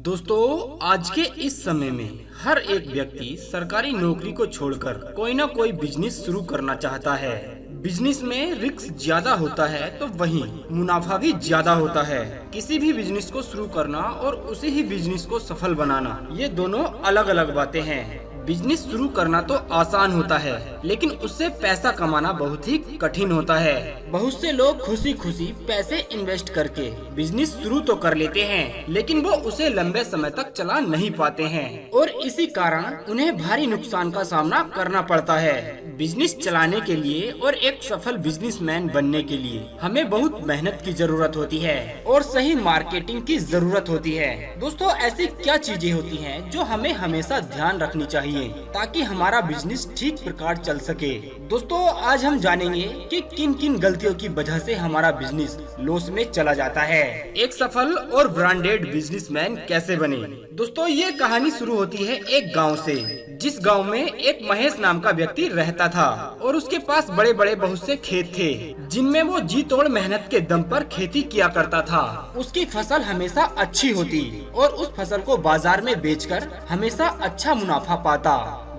दोस्तों, आज के इस समय में हर एक व्यक्ति सरकारी नौकरी को छोड़कर कोई ना कोई बिजनेस शुरू करना चाहता है। बिजनेस में रिस्क ज्यादा होता है तो वहीं मुनाफा भी ज्यादा होता है। किसी भी बिजनेस को शुरू करना और उसी ही बिजनेस को सफल बनाना, ये दोनों अलग अलग बातें हैं। बिजनेस शुरू करना तो आसान होता है, लेकिन उससे पैसा कमाना बहुत ही कठिन होता है। बहुत से लोग खुशी खुशी पैसे इन्वेस्ट करके बिजनेस शुरू तो कर लेते हैं, लेकिन वो उसे लंबे समय तक चला नहीं पाते हैं और इसी कारण उन्हें भारी नुकसान का सामना करना पड़ता है। बिजनेस चलाने के लिए और एक सफल बिजनेसमैन बनने के लिए हमें बहुत मेहनत की जरूरत होती है और सही मार्केटिंग की जरूरत होती है। दोस्तों, ऐसी क्या चीजें होती हैं जो हमें हमेशा ध्यान रखनी चाहिए ताकि हमारा बिजनेस ठीक प्रकार चल सके। दोस्तों, आज हम जानेंगे कि किन किन गलतियों की वजह से हमारा बिजनेस लॉस में चला जाता है। एक सफल और ब्रांडेड बिजनेसमैन कैसे बने। दोस्तों, ये कहानी शुरू होती है एक गांव से, जिस गांव में एक महेश नाम का व्यक्ति रहता था और उसके पास बड़े बड़े बहुत से खेत थे, जिनमें वो जी तोड़ मेहनत के दम पर खेती किया करता था। उसकी फसल हमेशा अच्छी होती और उस फसल को बाजार में बेचकर हमेशा अच्छा मुनाफा पाता।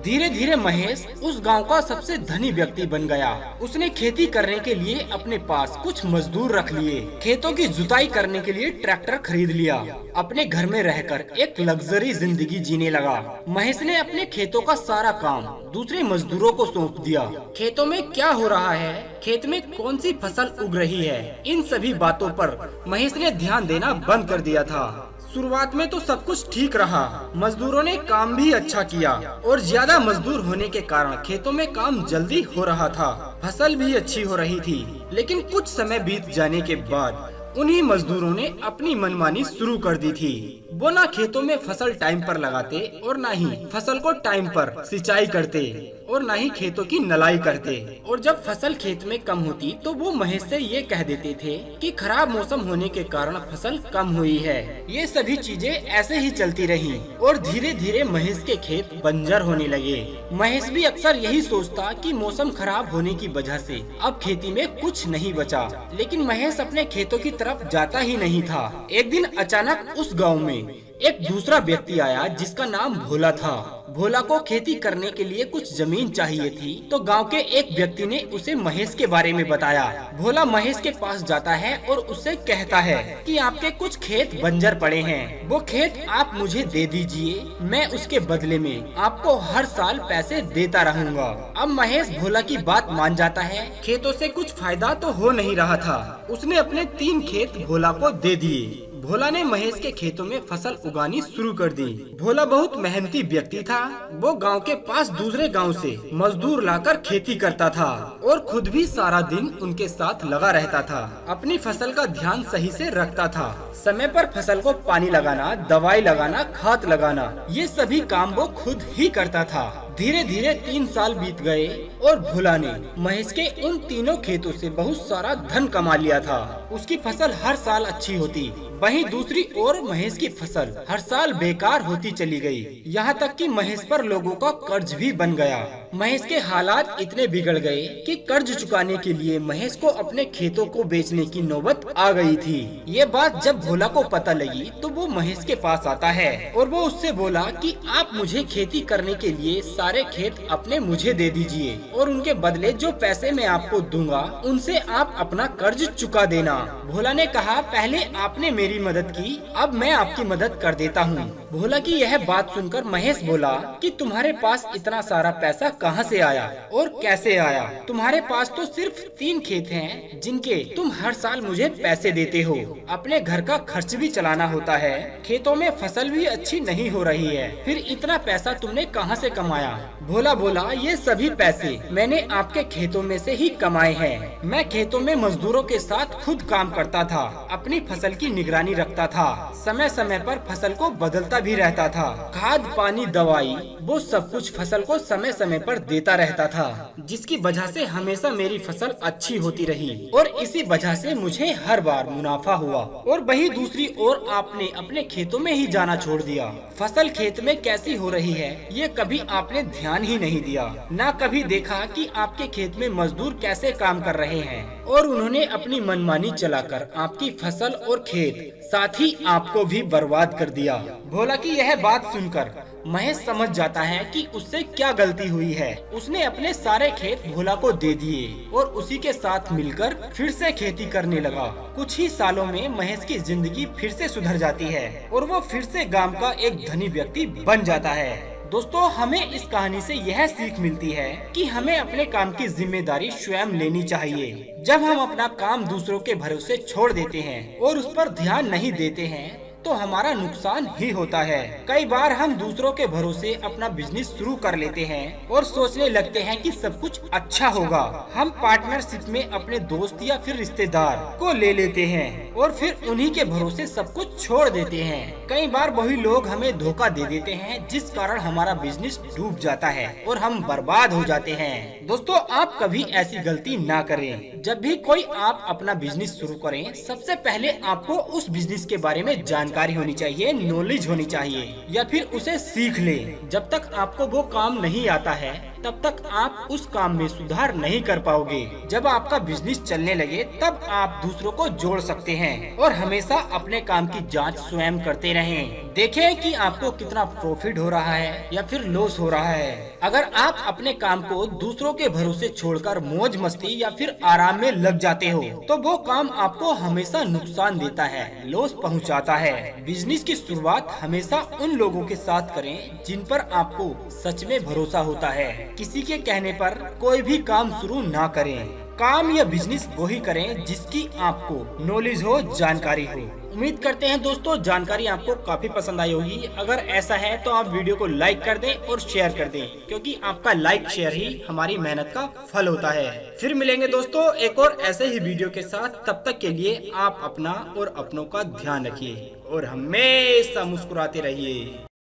धीरे धीरे महेश उस गांव का सबसे धनी व्यक्ति बन गया। उसने खेती करने के लिए अपने पास कुछ मजदूर रख लिए, खेतों की जुताई करने के लिए ट्रैक्टर खरीद लिया। अपने घर में रहकर एक लग्जरी जिंदगी जीने लगा। महेश ने अपने खेतों का सारा काम दूसरे मजदूरों को सौंप दिया। खेतों में क्या हो रहा है, खेत में कौन सी फसल उग रही है, इन सभी बातों पर महेश ने ध्यान देना बंद कर दिया था। शुरुआत में तो सब कुछ ठीक रहा, मजदूरों ने काम भी अच्छा किया और ज्यादा मजदूर होने के कारण खेतों में काम जल्दी हो रहा था, फसल भी अच्छी हो रही थी। लेकिन कुछ समय बीत जाने के बाद उन्हीं मजदूरों ने अपनी मनमानी शुरू कर दी थी। वो ना खेतों में फसल टाइम पर लगाते और ना ही फसल को टाइम पर सिंचाई करते और ना ही खेतों की नलाई करते। और जब फसल खेत में कम होती तो वो महेश से ये कह देते थे कि खराब मौसम होने के कारण फसल कम हुई है। ये सभी चीजें ऐसे ही चलती रही और धीरे धीरे महेश के खेत बंजर होने लगे। महेश भी अक्सर यही सोचता कि मौसम खराब होने की वजह से अब खेती में कुछ नहीं बचा, लेकिन महेश अपने खेतों की तरफ जाता ही नहीं था। एक दिन अचानक उस गाँव में एक दूसरा व्यक्ति आया जिसका नाम भोला था। भोला को खेती करने के लिए कुछ जमीन चाहिए थी, तो गांव के एक व्यक्ति ने उसे महेश के बारे में बताया। भोला महेश के पास जाता है और उससे कहता है कि आपके कुछ खेत बंजर पड़े हैं, वो खेत आप मुझे दे दीजिए, मैं उसके बदले में आपको हर साल पैसे देता रहूंगा। अब महेश भोला की बात मान जाता है। खेतों से कुछ फायदा तो हो नहीं रहा था, उसने अपने 3 खेत भोला को दे दिए। भोला ने महेश के खेतों में फसल उगानी शुरू कर दी। भोला बहुत मेहनती व्यक्ति था। वो गांव के पास दूसरे गांव से मजदूर लाकर खेती करता था और खुद भी सारा दिन उनके साथ लगा रहता था। अपनी फसल का ध्यान सही से रखता था। समय पर फसल को पानी लगाना, दवाई लगाना, खाद लगाना, ये सभी काम वो खुद ही करता था। धीरे धीरे 3 साल बीत गए और भोला ने महेश के उन तीनों खेतों से बहुत सारा धन कमा लिया था। उसकी फसल हर साल अच्छी होती, वहीं दूसरी ओर महेश की फसल हर साल बेकार होती चली गई। यहाँ तक कि महेश पर लोगों का कर्ज भी बन गया। महेश के हालात इतने बिगड़ गए कि कर्ज चुकाने के लिए महेश को अपने खेतों को बेचने की नौबत आ गई थी। ये बात जब भोला को पता लगी तो वो महेश के पास आता है और वो उससे बोला कि आप मुझे खेती करने के लिए सारे खेत अपने मुझे दे दीजिए और उनके बदले जो पैसे मैं आपको दूंगा उनसे आप अपना कर्ज चुका देना। भोला ने कहा, पहले आपने मेरी मदद की, अब मैं आपकी मदद कर देता हूँ। भोला की यह बात सुनकर महेश बोला कि तुम्हारे पास इतना सारा पैसा कहाँ से आया और कैसे आया? तुम्हारे पास तो सिर्फ 3 खेत हैं जिनके तुम हर साल मुझे पैसे देते हो। अपने घर का खर्च भी चलाना होता है, खेतों में फसल भी अच्छी नहीं हो रही है, फिर इतना पैसा तुमने कहाँ से कमाया? भोला बोला, ये सभी पैसे मैंने आपके खेतों में से ही कमाए हैं। मैं खेतों में मजदूरों के साथ खुद काम करता था, अपनी फसल की निगरानी रखता था, समय समय पर फसल को बदलता करता भी रहता था। खाद पानी दवाई वो सब कुछ फसल को समय समय पर देता रहता था, जिसकी वजह से हमेशा मेरी फसल अच्छी होती रही और इसी वजह से मुझे हर बार मुनाफा हुआ। और वही दूसरी ओर आपने अपने खेतों में ही जाना छोड़ दिया। फसल खेत में कैसी हो रही है ये कभी आपने ध्यान ही नहीं दिया। ना कभी देखा कि आपके खेत में मजदूर कैसे काम कर रहे हैं और उन्होंने अपनी मनमानी चलाकर आपकी फसल और खेत साथ ही आपको भी बर्बाद कर दिया। भोला की यह बात सुनकर महेश समझ जाता है कि उससे क्या गलती हुई है। उसने अपने सारे खेत भोला को दे दिए और उसी के साथ मिलकर फिर से खेती करने लगा। कुछ ही सालों में महेश की जिंदगी फिर से सुधर जाती है और वो फिर से गांव का एक धनी व्यक्ति बन जाता है। दोस्तों, हमें इस कहानी से यह सीख मिलती है कि हमें अपने काम की जिम्मेदारी स्वयं लेनी चाहिए। जब हम अपना काम दूसरों के भरोसे छोड़ देते हैं और उस पर ध्यान नहीं देते हैं तो हमारा नुकसान ही होता है। कई बार हम दूसरों के भरोसे अपना बिजनेस शुरू कर लेते हैं और सोचने लगते हैं कि सब कुछ अच्छा होगा। हम पार्टनरशिप में अपने दोस्त या फिर रिश्तेदार को ले लेते हैं और फिर उन्हीं के भरोसे सब कुछ छोड़ देते हैं। कई बार वही लोग हमें धोखा दे देते हैं, जिस कारण हमारा बिजनेस डूब जाता है और हम बर्बाद हो जाते हैं। दोस्तों, आप कभी ऐसी गलती ना करें। जब भी कोई आप अपना बिजनेस शुरू करें, सबसे पहले आपको उस बिजनेस के बारे में जानकारी होनी चाहिए, नॉलेज होनी चाहिए या फिर उसे सीख ले। जब तक आपको वो काम नहीं आता है तब तक आप उस काम में सुधार नहीं कर पाओगे। जब आपका बिजनेस चलने लगे तब आप दूसरों को जोड़ सकते हैं और हमेशा अपने काम की जांच स्वयं करते रहें। देखें कि आपको कितना प्रॉफिट हो रहा है या फिर लॉस हो रहा है। अगर आप अपने काम को दूसरों के भरोसे छोड़कर मौज मस्ती या फिर आराम में लग जाते हो तो वो काम आपको हमेशा नुकसान देता है, लॉस पहुंचाता है। बिजनेस की शुरुआत हमेशा उन लोगों के साथ करें जिन पर आपको सच में भरोसा होता है। किसी के कहने पर कोई भी काम शुरू ना करें। काम या बिजनेस वही करें जिसकी आपको नॉलेज हो, जानकारी हो। उम्मीद करते हैं दोस्तों जानकारी आपको काफी पसंद आई होगी। अगर ऐसा है तो आप वीडियो को लाइक कर दें और शेयर कर दें, क्योंकि आपका लाइक शेयर ही हमारी मेहनत का फल होता है। फिर मिलेंगे दोस्तों एक और ऐसे ही वीडियो के साथ। तब तक के लिए आप अपना और अपनों का ध्यान रखिए और हमेशा मुस्कुराते रहिए।